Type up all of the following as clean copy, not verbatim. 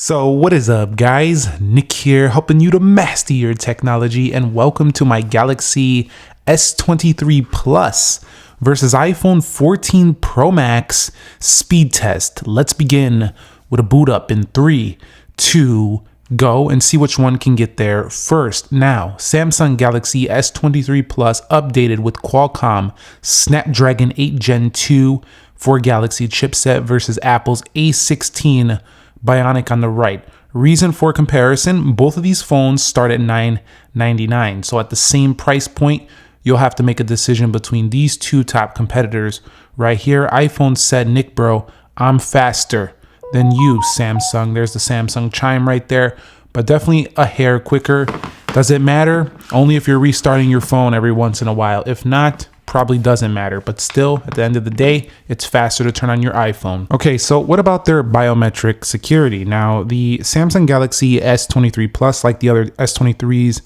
So what is up, guys? Nick here, helping you to master your technology, and welcome to my Galaxy S23 Plus versus iPhone 14 Pro Max speed test. Let's begin with a boot up in 3, 2, go, and see which one can get there first. Now, Samsung Galaxy S23 Plus updated with Qualcomm Snapdragon 8 Gen 2 for Galaxy chipset versus Apple's A16 Bionic on the right. Reason for comparison, both of these phones start at $999. So at the same price point, you'll have to make a decision between these two top competitors. Right here, iPhone said, Nick bro, I'm faster than you, Samsung. There's the Samsung chime right there, but definitely a hair quicker. Does it matter? Only if you're restarting your phone every once in a while. If not, probably doesn't matter, but still, at the end of the day, it's faster to turn on your iPhone. Okay, so what about their biometric security? Now, the Samsung Galaxy S23 Plus, like the other S23s,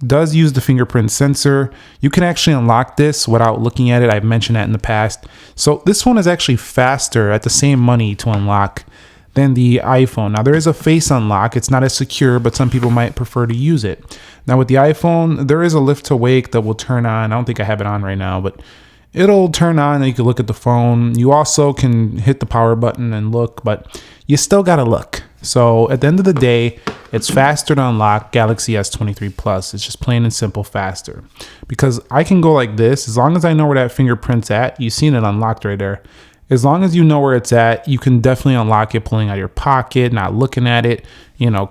does use the fingerprint sensor. You can actually unlock this without looking at it. I've mentioned that in the past. So this one is actually faster at the same money to unlock than the iPhone. Now, there is a face unlock. It's not as secure, but some people might prefer to use it. Now, with the iPhone, there is a lift to wake that will turn on. I don't think I have it on right now, but it'll turn on and you can look at the phone. You also can hit the power button and look, but you still got to look. So at the end of the day, it's faster to unlock Galaxy S23 Plus. It's just plain and simple faster. Because I can go like this, as long as I know where that fingerprint's at. You've seen it unlocked right there. As long as you know where it's at, you can definitely unlock it pulling out of your pocket, not looking at it,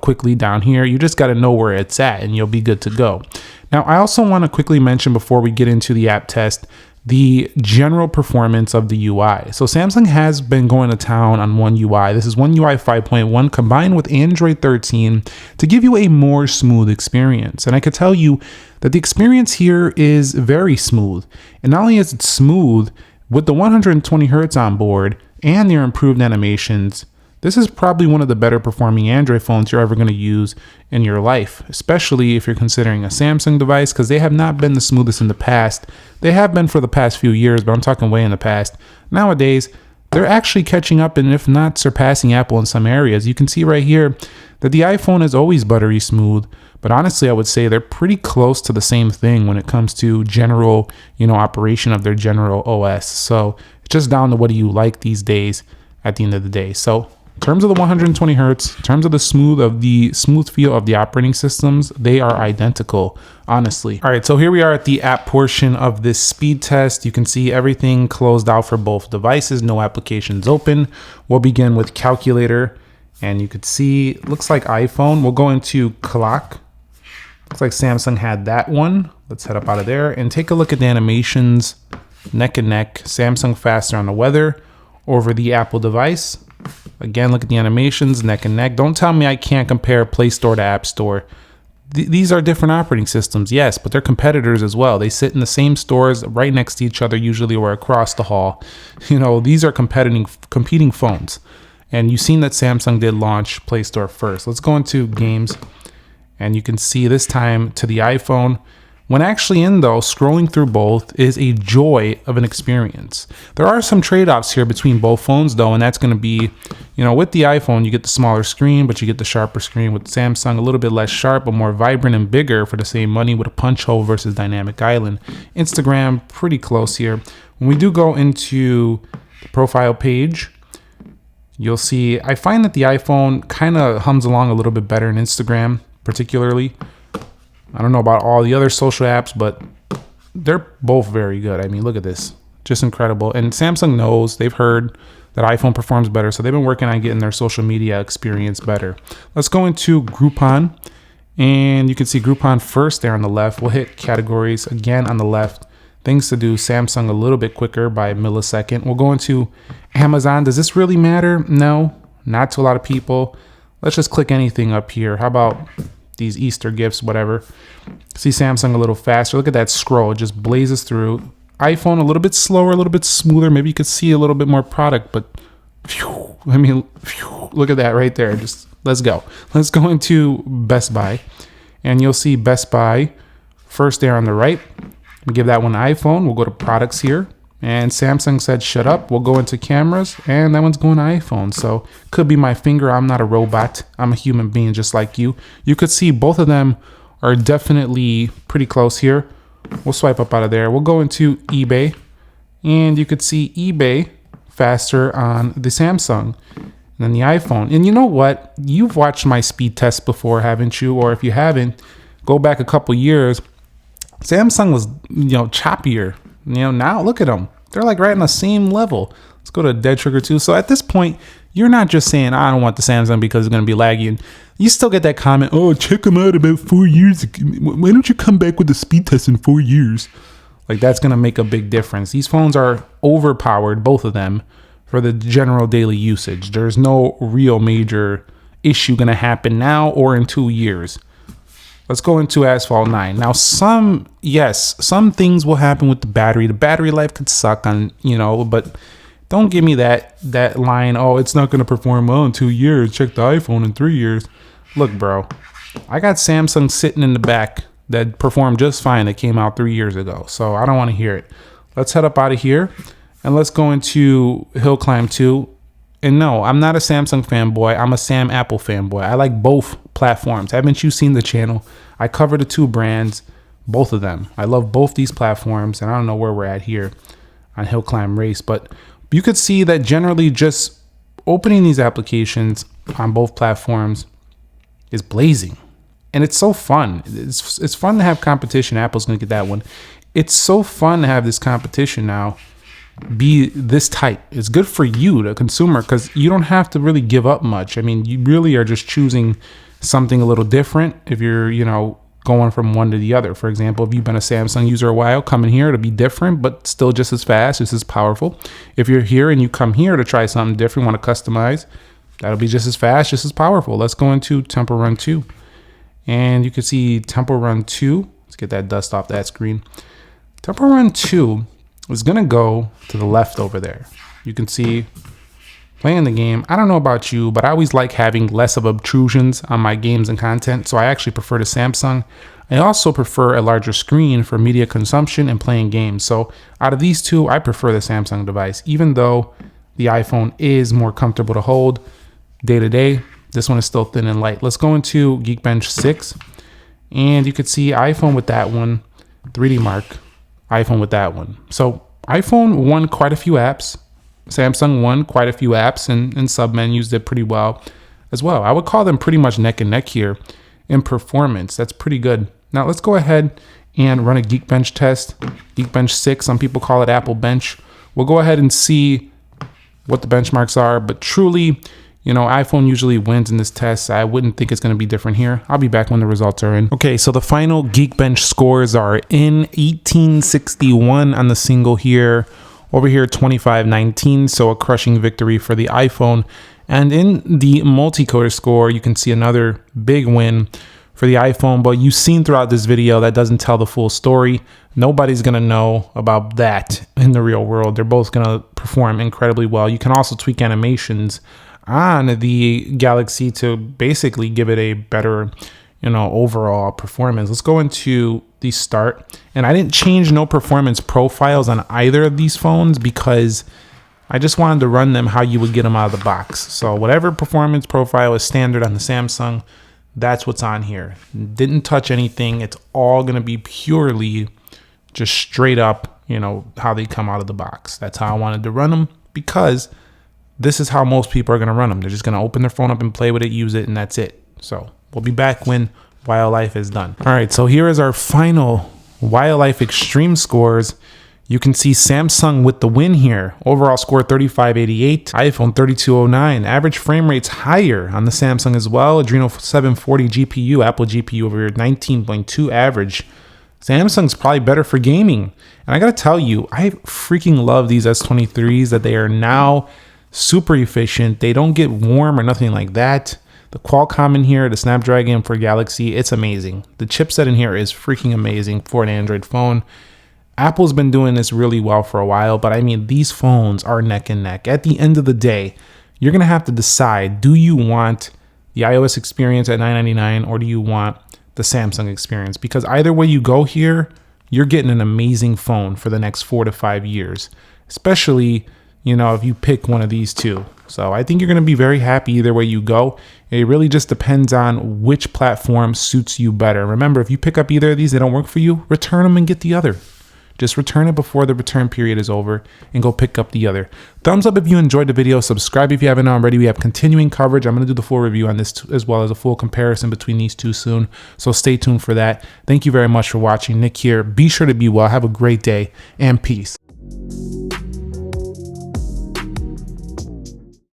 quickly down here. You just got to know where it's at and you'll be good to go. Now, I also want to quickly mention before we get into the app test, the general performance of the UI. So Samsung has been going to town on One UI. This is One UI 5.1 combined with Android 13 to give you a more smooth experience. And I could tell you that the experience here is very smooth. And not only is it smooth, with the 120 Hz on board and their improved animations, this is probably one of the better performing Android phones you're ever going to use in your life, especially if you're considering a Samsung device, because they have not been the smoothest in the past. They have been for the past few years, but I'm talking way in the past. Nowadays, they're actually catching up and if not surpassing Apple in some areas. You can see right here that the iPhone is always buttery smooth, but honestly, I would say they're pretty close to the same thing when it comes to general, operation of their general OS. So it's just down to what do you like these days at the end of the day. So in terms of the 120 Hertz, in terms of the smooth feel of the operating systems, they are identical, honestly. All right, so here we are at the app portion of this speed test. You can see everything closed out for both devices, no applications open. We'll begin with calculator, and you could see, it looks like iPhone. We'll go into clock. Looks like Samsung had that one. Let's head up out of there and take a look at the animations, neck and neck. Samsung faster on the weather over the Apple device. Again, look at the animations, neck and neck. Don't tell me I can't compare Play Store to App Store. These are different operating systems, yes, but they're competitors as well. They sit in the same stores right next to each other usually or across the hall. These are competing phones. And you've seen that Samsung did launch Play Store first. Let's go into games. And you can see this time to the iPhone. When actually in though, scrolling through both is a joy of an experience. There are some trade-offs here between both phones though, and that's going to be, with the iPhone, you get the smaller screen, but you get the sharper screen. With Samsung, a little bit less sharp, but more vibrant and bigger for the same money with a punch hole versus dynamic island. Instagram, pretty close here. When we do go into the profile page, you'll see, I find that the iPhone kind of hums along a little bit better in Instagram, particularly. I don't know about all the other social apps, but they're both very good. I mean, look at this. Just incredible. And Samsung knows, they've heard that iPhone performs better, so they've been working on getting their social media experience better. Let's go into Groupon, and you can see Groupon first there on the left. We'll hit categories again on the left. Things to do, Samsung a little bit quicker by a millisecond. We'll go into Amazon. Does this really matter? No, not to a lot of people. Let's just click anything up here. How about these Easter gifts, whatever. See Samsung a little faster. Look at that scroll. It just blazes through. iPhone a little bit slower, a little bit smoother. Maybe you could see a little bit more product, but look at that right there. Just let's go. Let's go into Best Buy, and you'll see Best Buy first there on the right. We give that one iPhone. We'll go to products here. And Samsung said, shut up, we'll go into cameras, and that one's going to iPhone. So could be my finger. I'm not a robot. I'm a human being just like you. You could see both of them are definitely pretty close here. We'll swipe up out of there. We'll go into eBay, and you could see eBay faster on the Samsung than the iPhone. And you know what? You've watched my speed test before, haven't you? Or if you haven't, go back a couple years. Samsung was, choppier. Now look at them. They're like right on the same level. Let's go to Dead Trigger 2. So at this point, you're not just saying, I don't want the Samsung because it's going to be laggy. And you still get that comment, oh, check them out about 4 years. Why don't you come back with the speed test in 4 years? Like, that's going to make a big difference. These phones are overpowered, both of them, for the general daily usage. There's no real major issue going to happen now or in 2 years. Let's go into Asphalt 9. Now, some things will happen with the battery. The battery life could suck on, but don't give me that line, oh, it's not going to perform well in 2 years. Check the iPhone in 3 years. Look, bro, I got Samsung sitting in the back that performed just fine that came out 3 years ago. So I don't want to hear it. Let's head up out of here and let's go into Hill Climb 2. And no, I'm not a Samsung fanboy. I'm a Sam Apple fanboy. I like both platforms. Haven't you seen the channel? I cover the two brands, both of them. I love both these platforms, and I don't know where we're at here on Hill Climb Race, but you could see that generally just opening these applications on both platforms is blazing. And it's so fun. It's fun to have competition. Apple's going to get that one. It's so fun to have this competition now be this tight. It's good for you, the consumer, because you don't have to really give up much. I mean, you really are just choosing something a little different if you're, going from one to the other. For example, if you've been a Samsung user a while, coming here to be different, but still just as fast, just as powerful. If you're here and you come here to try something different, want to customize, that'll be just as fast, just as powerful. Let's go into Temple Run 2. And you can see Temple Run 2. Let's get that dust off that screen. Temple Run 2 is going to go to the left over there. You can see playing the game. I don't know about you, but I always like having less of obtrusions on my games and content. So I actually prefer the Samsung. I also prefer a larger screen for media consumption and playing games. So out of these two, I prefer the Samsung device, even though the iPhone is more comfortable to hold day to day. This one is still thin and light. Let's go into Geekbench 6. And you could see iPhone with that one, 3D Mark, iPhone with that one. So iPhone won quite a few apps. Samsung won quite a few apps, and submenus did pretty well as well. I would call them pretty much neck and neck here in performance. That's pretty good. Now let's go ahead and run a Geekbench test. Geekbench 6, some people call it Apple Bench. We'll go ahead and see what the benchmarks are, but truly, iPhone usually wins in this test. I wouldn't think it's going to be different here. I'll be back when the results are in. Okay, so the final Geekbench scores are in 1861 on the single here. Over here, 2519, so a crushing victory for the iPhone. And in the multi-coder score, you can see another big win for the iPhone, but you've seen throughout this video that doesn't tell the full story. Nobody's gonna know about that in the real world. They're both gonna perform incredibly well. You can also tweak animations on the Galaxy to basically give it a better, overall performance. Let's go into the start. And I didn't change no performance profiles on either of these phones because I just wanted to run them how you would get them out of the box. So whatever performance profile is standard on the Samsung, that's what's on here. Didn't touch anything. It's all going to be purely just straight up, how they come out of the box. That's how I wanted to run them because this is how most people are going to run them. They're just going to open their phone up and play with it, use it, and that's it. So we'll be back when Wildlife is done. All right, so here is our final Wildlife Extreme scores. You can see Samsung with the win here. Overall score 3588, iPhone 3209. Average frame rates higher on the Samsung as well. Adreno 740 GPU, Apple GPU over here 19.2 average. Samsung's probably better for gaming. And I gotta tell you, I freaking love these S23s that they are now super efficient. They don't get warm or nothing like that. The Qualcomm in here, the Snapdragon for Galaxy, it's amazing. The chipset in here is freaking amazing for an Android phone. Apple's been doing this really well for a while, but I mean, these phones are neck and neck. At the end of the day, you're gonna have to decide, do you want the iOS experience at $999 or do you want the Samsung experience? Because either way you go here, you're getting an amazing phone for the next 4 to 5 years, especially, if you pick one of these two. So I think you're going to be very happy either way you go. It really just depends on which platform suits you better. Remember, if you pick up either of these, they don't work for you, return them and get the other. Just return it before the return period is over and go pick up the other. Thumbs up if you enjoyed the video. Subscribe if you haven't already. We have continuing coverage. I'm going to do the full review on this as well as a full comparison between these two soon. So stay tuned for that. Thank you very much for watching. Nick here. Be sure to be well. Have a great day and peace.